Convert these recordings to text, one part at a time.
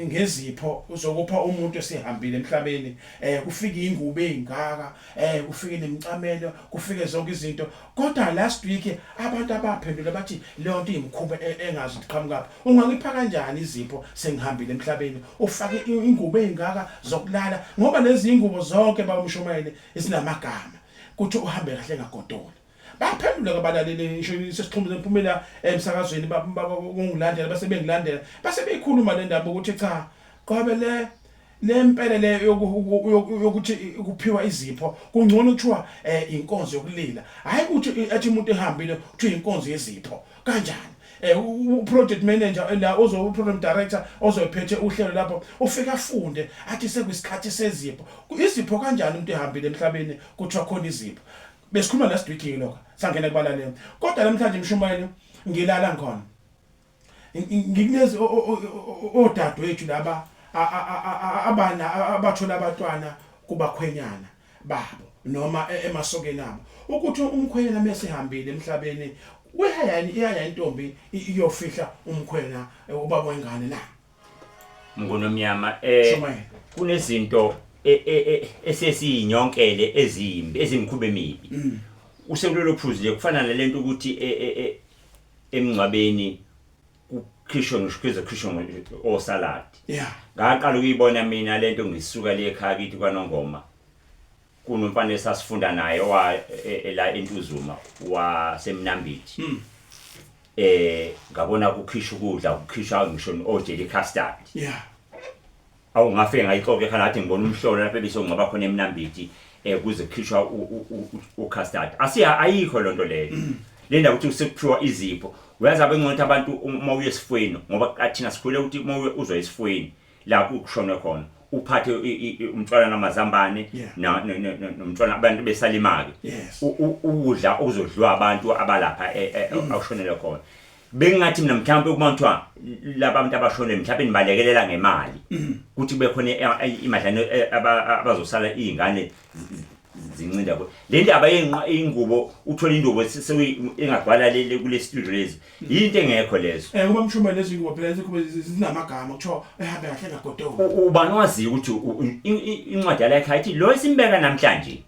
ngezipho uzokupha umuntu esihambile emhlabeni kufika ingubo ezingaka kufika nemicamelo kufike zonke izinto kodwa last week abantu abaphendula bathi leyo nto imkhuba engazi iqhamuka ungangipha kanjani izipho sengihambile emhlabeni ufake ingubo ezingaka zokulala ngoba lezi ingubo zonke bamshomele esinamagama kuthi uhambe kahle ngagodolo baphendula kabalaleli ngisho sesixhumile impumela emsakazweni bakungilandela base bengilandela base beyikhuluma le ndaba ukuthi cha qobe lempela le yokuthi kuphiwa izipho kungcono kuthiwa inkonzo yokulila hayi ukuthi athi umuntu ehambile kuthiwa inkonzo yezipho kanjani project manager la program director ozophethe uhlelo lapho ufika afunde athi sekuyisikhathi sezipho izipho kanjani umuntu ehambile emhlabeni kuthiwa khona izipho besikhuluma last week lokho sangena kubalaleli kodwa namhlanje mshumayeli ngilala ngkhona ngikulezi odadewethu laba abana abathola abantwana kubakhwenyana babo noma emasokeni abo ukuthi umkhwenyana mesehambile emhlabeni uyayani intombi iyofihla umkhwena ubaba wengane la Mngonomnyama kunezinto esesiyinyonkele ezimbi ezimkhube emibi usekulelo phuzile kufana nalento ukuthi emngcwabeni kukhishwa ngishikeza khishwa o salad ngaqala ukuyibona mina lento ngisuka le ekhaya kithi kwaNongoma kunomfana esasifunda naye la eNtuzuma wasemnambithi ngabona kukhishwa ukudla kukhishwa ngisho ojeli custard awungafika ngayixoxe khona athi ngibona umhlolo lapha ebisongcaba khona emnambithi kuze kukhishwa ucustard ayikho lonto leyo le ndaba ukuthi sekuphiwa izipho uyazi abengqothi abantu uma uye esifweni ngoba athina sikhule ukuthi uma uzo esifweni la kushona khona uphathe umntwana namazambane nomntwana abantu besalimake ukudla okuzodliwa abantu abalapha awushonela khona bengathi mina mhlawumbe kubantu laba abantu abashonele mhlawumbe nibalekelela ngemali ukuthi kube khona imadlana abazosala izingane zincinda le ndaba yengubo uthola indubo engagwala le kule studio lezi into engekho lezo kuba mshumayeli lezi ngubo phela kube zinamagama kuthiwa ehambe kahle ngagodolo ubani wazi ukuthi incwadi yakhe ayithi lo esimbeka namhlanje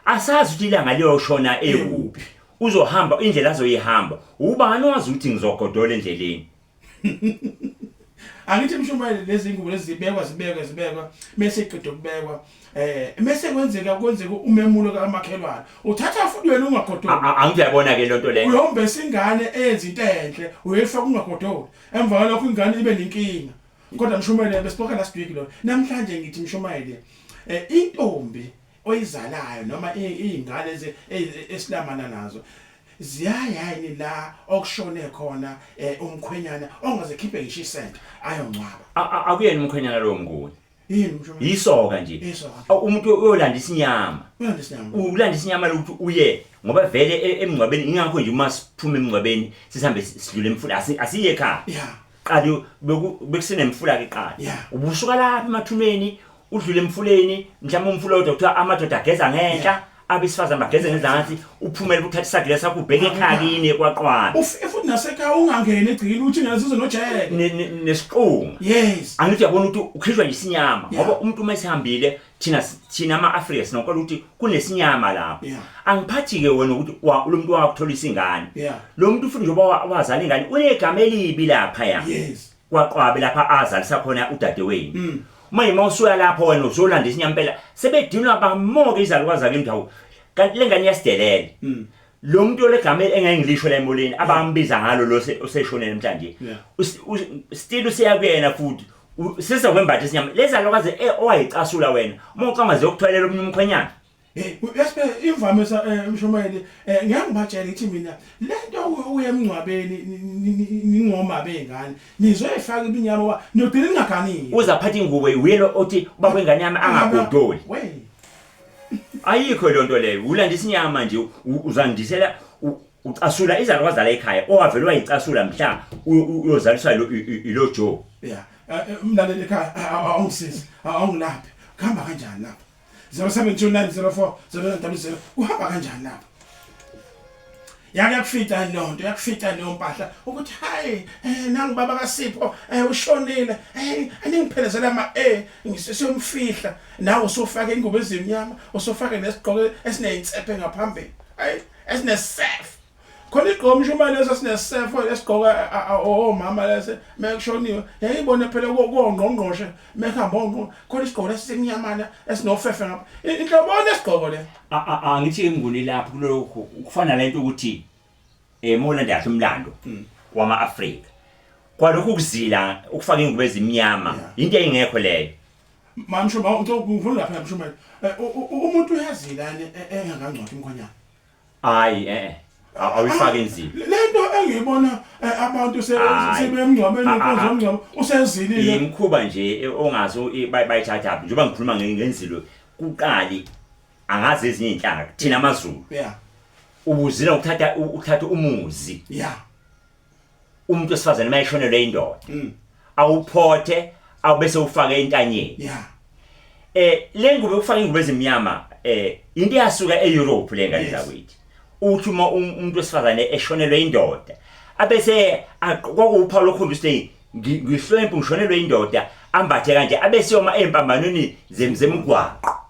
asazi ukuthi ilanga liyoshona ekuphi uzohamba indlela azoyihamba ubani wazi ukuthi ngizogodola endleleni angithi mshumayeli lezi ngubo lezi zibekwa mase iqedwe ukubekwa mase kwenzeka umemulo kamakhelwane uthatha futhi wena ungagodola angiyabona ke lonto leyo uyombe singane eyenza into enhle uyefaka ungagodola emva kwalokho ingane ibe nenkinga kodwa mshumayeli besixoxa last week lo namhlanje ngithi mshumayeli intombi oyizalayo noma izingane esilamana nazo ziyayini la okushone khona umkhwenyana ongaze khiphe ngisho isenta ayongcwaba akuyena umkhwenyana lo mnguni yini mshumayeli isoka nje umuntu uyolandisa inyama ulandisa inyama lokuthi uye ngoba vele emngcwabeni ingakho nje uma siphuma emngcwabeni sihambe sidlule emfula asiye ekhaya qali bekusene emfula ke qali ubusuka lapha emathumeni udlule emfuleni mhlawumbe umfula odwa kuthiwa amadoda ageza ngenhla abesifazana bageze ngezansi uphumele ukuthatha isagila sakho ubheke ekhaya kini ekwaqwana futhi nasekhaya ungangena egcikile uthi ngazizwe nojeke nesiqungu yes angithi yabona ukuthi ukhishwa nje isinyama ngoba umuntu uma esihambile thina ama-Afrika sinokwazi ukuthi kunesinyama lapho angiphathi ke wena ukuthi lo muntu wakuthola isingane lo muntu futhi njengoba wazala ingane unegama elibi lapha kwaqwabe lapha azalisa khona udadewenu uma usuya lapho wena uzolandisa inyama impela sebedinwa bamoke izalukwazi zake indawo kanti lengane yasidelele lo muntu olegama engengilishwe la emoleni abambiza ngalo lo oseshonele namhlanje still usiya kuyena futhi sisa kwembatha isinyama lezalukwazi owayicasula wena uma ucanga zokutholela omunye umkhwenyana yasbe imvamisa mshumayeli ngiyangibatshela ithi mina lento uyemncwabeni ningoma bengane nizoyifaka ibinyama nodini ningaganile uzaphatha ingubo uyelo othi ubaba wengane yami angagodoli ayikho lonto leyo ulandisa inyama nje uzandisela ucasula izalukwazi la ekhaya owavela wayicasula mhla uyozaliswa ilo Joe umlaleli ekhaya awungisiza awungilaphi khamba kanjani lapha 072904 090 uhamba kanjani lapha yakufita nonto yakufita neyompahla ukuthi hayi nangu baba kaSipho ushonile aningiphelezela ngisiyomfihla nawe usofaka ingubo ezimnyama usofaka nesigqoko esineyintsephe ngaphambili hayi esinesef khona igqomo shumane leso sinesef esigqoka omama lese mekushoniwe yayibona phela kongqongqoshe mehamba ongqo khona isigqoko esinyamana esinofefe ngapha inhlobona isigqoko le angithi nguni lapho kulokho kufana lento ukuthi molanda yahle umlando wama-Afrika kwalokhu kuzila ukufaka ingubo ezimnyama into engekho leyo mamshuma ngifuna lapha mshuma umuntu uyazilane engangcwathi umkhonyana hayi awuyifake enzini lento engiyibona abantu sebemngcwabeni inkonzo omngcwabo usezilile imkhuba nje ongazi bayithatha aphi njengoba ngikhuluma ngenzilo kuqali angazi ezinye inhlanga thina amaZulu ubuzila ukuthatha umuzi umuntu osifazane mayishonelwe indoda awuphothe awubese ufake entanyeni le ngubo ukufaka ingubo ezimnyama into yasuka eEurope lengane zakwethu uthi uma umuntu osifazane eshonelwe indoda abese kwakupha lokhombisa ukuthi ngihlwempu ngishonelwe indoda ambathe kanje abese yoma empambanweni zemgwaqo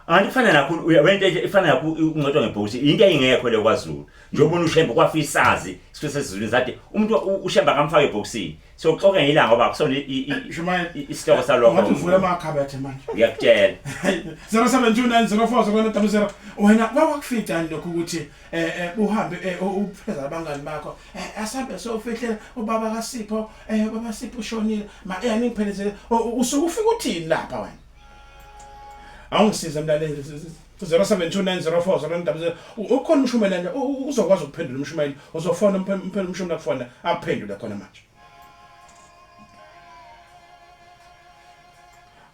Anifana nakho wento ifana nakho ungcwatshwa ngebhosi into ayingekho le kwaZulu njobona ushemba kwafisazi sisizulu zathi umuntu ushemba akamfaka ebhoksini so uxoxe ngilanga ngoba kusona isihloko salokho ngathi uvula amakhabethe manje ngiyakutshela 072904 wena kwakufitani lokho ukuthi uhambe upheza abangani bakho asabe sofihlela ubaba kaSipho baba Sipho ushonile ningiphelezele usuke ufika uthini lapha wena awungisiza mlaleli 072904 ukhona umshumayeli uzokwazi ukuphendula umshumayeli uzofona umshumayeli nakufona aphendule khona manje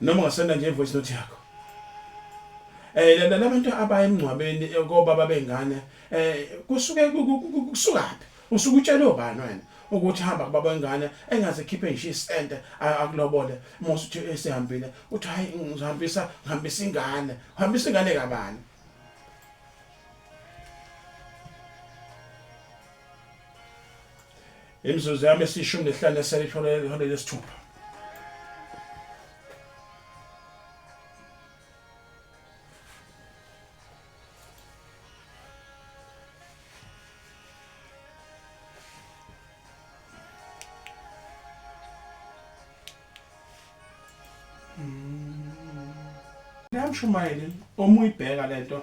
noma ngasenda nje ivoice note yakho labantu abayemngcwabeni kobaba bengane kusuka kuphi usuke utshela obani wena ukuthi hamba kubaba wengane engaze khiphe nje isente akulobole mosuthi esihambile uthi hayi ngihambisa ingane kabani imzuzu yami esishumi nehlanu eselithole lesithupha Mshumayeli omuyibheka lento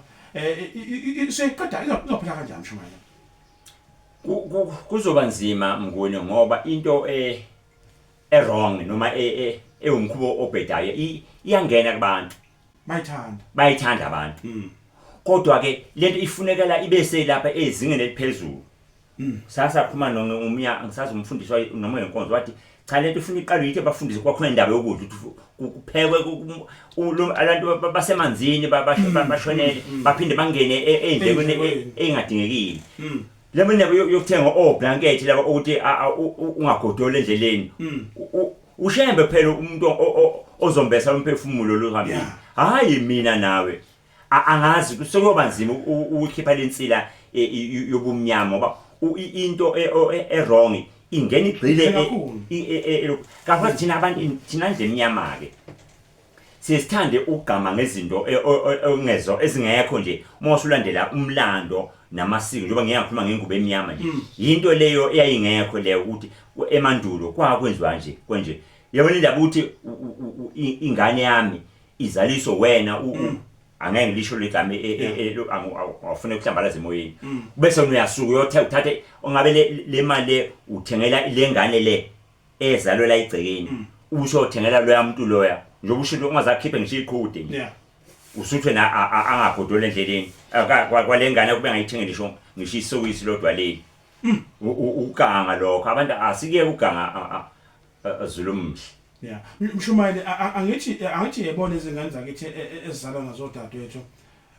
seyiqeda izophila kanjani Mshumayeli kuzoba nzima Mnguni ngoba into wrong noma ewumkhubo obhedayo iyangena kubantu bayithanda abantu kodwa ke lento ifunekela ibe lapha ezingeni eliphezulu sasa phuma nomya ngisazi umfundiswa noma yenkonzo wathi cha lento ifuna iqalwe yithi abafundisi kwakhona indaba yokudla kuphekwe abantu basemanzini bashonele baphinde bangene endlekweni engadingekile lebo nabo yokuthenga oblanket laba ukuthi ungagodole endleleni ushembe phela umuntu ozombesa umphefumulo lo hambile hayi mina nawe angazi kusokuba nzima ukukhipha lensila yobumnyama ngoba into wrong ingena igcile kahle thina abantu thina nje emnyama ke sesithande ukugama ngezinto ongezo ezingekho nje mosulandela umlando namasiko njengoba ngiyakhuluma ngengubo emnyama nje into leyo eyayingekho leyo ukuthi emandulo kwakwenziwa nje konje yabona indaba ukuthi ingane yami izaliso wena angeke ngilisho legama awufuna ukuhlambalaza emoyeni bese uyasuka uthathe ongabe le mali uthengela lengane le ezalwe la igcekeni usho uthengela lo yamuntu loya njengoba usho ungazakhiphe ngisho iqhude nje usuthwe na angagodole endleleni kwalengane kube ngayithengele ngisho isokisi lodwa leli uganga lokho abantu asike uganga azulumhle Mshumayeli angithi yebona izingane zakithi ezizalwa ngazodadewethu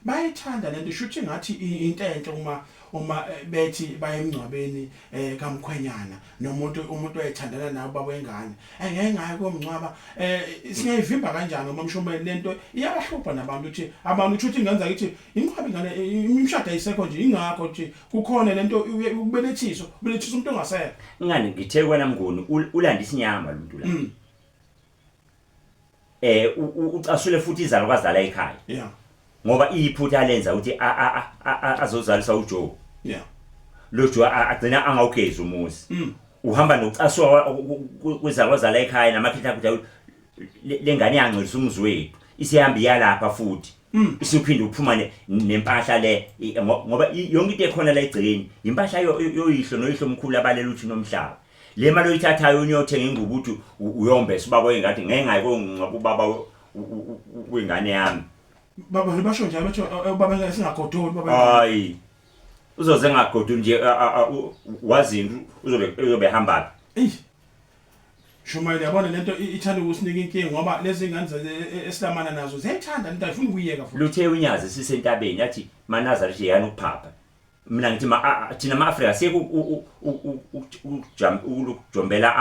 bayithanda lento shuthi ngathi into enhle uma bethi bayemncwabeni kaMkhwenyana nomuntu oyithandana nabo babengane ngeke ngaye komncwaba singayivimba kanjani uma mshomele lento iyabahlupha nabantu ukuthi abantu uthi ngenza ukuthi incwabi ngane imishado ayisekho nje ingakho ukuthi kukhona lento ubelethisa umuntu ongasekho ngani ngithe wena Mnguni ulandisa inyama lo muntu la ucasule futhi izalo kwazala ekhaya yeah ngoba iphutha lenza ukuthi azozalisa uJoe yeah lo Joe agcina angawugezi umuzi uhamba nokucaswa kwezalo kwazala ekhaya namakhitha ukuthi lengane yanxilisa umuzi wethu isihamba iyalapha futhi isiphinde uphuma nempahla le ngoba yonke into ekhona la egcikeni impahla yoyihlo noyihlo omkhulu abalela uthi nomhlaba le mali oyithathayo uyothenga ingubo uthi uyombe sibaba engathi ngeke ngayiko ubaba wengane yami baba basho nje bathi baba ngesingagodoli baba hayi uzoze ngagodoli nje wazini uzobe hamba Shumayile yabona lento ithanda ukusinika inkingi ngoba lezi ngane esilamana nazo ziyayithanda lento ayifuni ukuyeka futhi luthe unyazi sisentabeni yathi manaza nje yana ukuphapha mina ngithi thina ama-Afrika siku ukujombela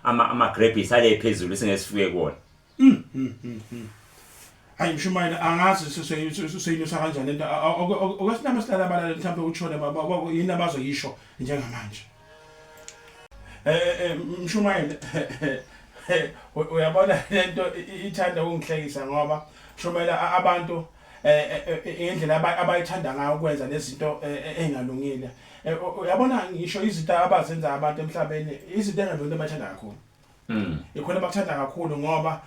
ama grapes ale phezulu singesifuye kona hayi Mshumayile angazi siseyinusa kanjani lento okwesinama sihlala abalala mhlawumbe utshone baba yini abazoyisho njengamanje Mshumayile uyabona lento ithanda ukungihlekisa ngoba Mshumayile abantu indlela abayithanda ngayo ukwenza lezinto engalungile uyabona ngisho izinto abazenza abantu emhlabeni izinto engalungile abathanda kakhulu ikhona abathanda kakhulu ngoba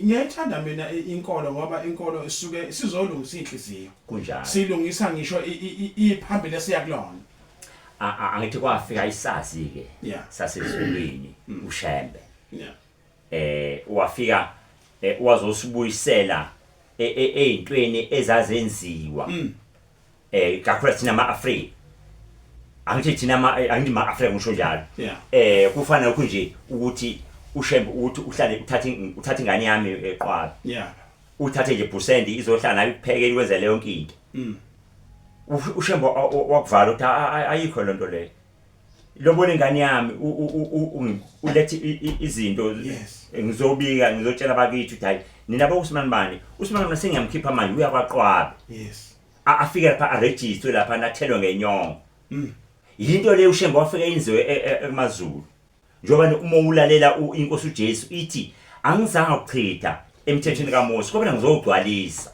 ngiyayithanda mina inkolo ngoba inkolo isuke sizolungisa inhliziyo kunjalo silungisa ngisho iphambili esiyakulona angithi kwafika isasi ke sasezulwini uShembe wafika wazosibuyisela eyintweni ezazenziwa kakhulu thina ama-Afrika angithi thina angithi ama-Afrika ngisho njalo kufanele kunje ukuthi uShembe ukuthi uhlale uthathe ingane yami eqwala uthathe nje percent izohlala nayo iphekele kwenza leyo nkinto uShembe wakuvala ukuthi ayikho lonto leyo lobona ingane yami ulethi izinto ngizobika ngizotshela abakithi ukuthi hayi nina boSimani bani uSimani sengiyamkhipha manje uyakwaqwaba afike lapha aregister lapha nathelwe ngenyongo into le uShembe wafika yenziwe eMazulu njengoba uma ulalela inkosi uJesu ithi angizange ukuchitha emthethweni kaMose kodwa ngizogcwalisa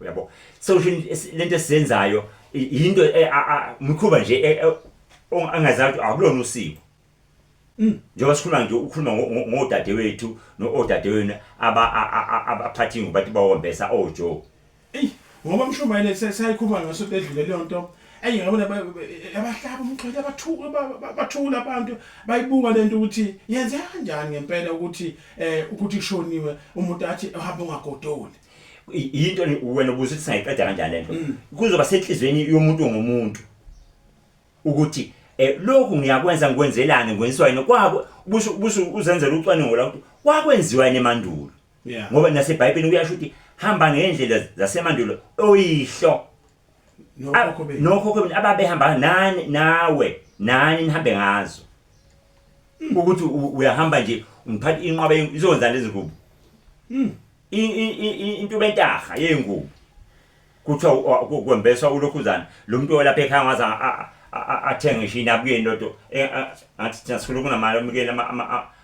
uyabo so lento esizenzayo into mkhuba nje angazathi akulona usiko njengoba sikhuluma nje ukhuluma ngodadewethu noodadewenu abaphathi ngoba bawombesa oJoe ngoba Mshumayile sayikhuluma ngaso edlule le nto ngiyabona abahlaba umxhwele bathula abantu bayibuka lento ukuthi yenze kanjani ngempela ukuthi kushoniwe umuntu athi uhamba ungagodoli into wena ubuze ukuthi sayiqeda kanjani lento kuzoba senhlizweni yomuntu ngomuntu ukuthi lokhu ngiyakwenza ngikwenzelane ngikwenziwa yini kwabo busu uzenzela ucwaningo la ukuthi kwakwenziwa emandulo ngoba naseBhayibhelini kuyasho ukuthi hamba ngendlela zasemandulo oyihlo nokhokho ababehamba nawe nihambe ngazo ukuthi uyahamba nje ungiphatha inqwabe izonza lezi ngubo into bentaha yengubo kuthiwa kwembeswa ulokhuzana lo muntu olapha ekhaya ngaza athenge ishina abuye into ngathi thina sikhuluma kunamali omikela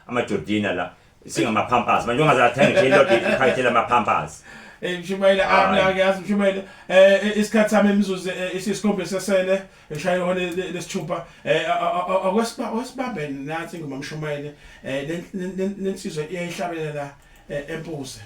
ama-Jordina la singama-Pampers manje ungaze athenge ishina into iphakethela ama-Pampers Mshumayile ngiyazi Mshumayile isikhathi sami imizuzu isisikhombisa sele eshaya ihole lesithupha akwesibambeni nathi ngoma Mshumayile lensizwe iyayihlabelela empuse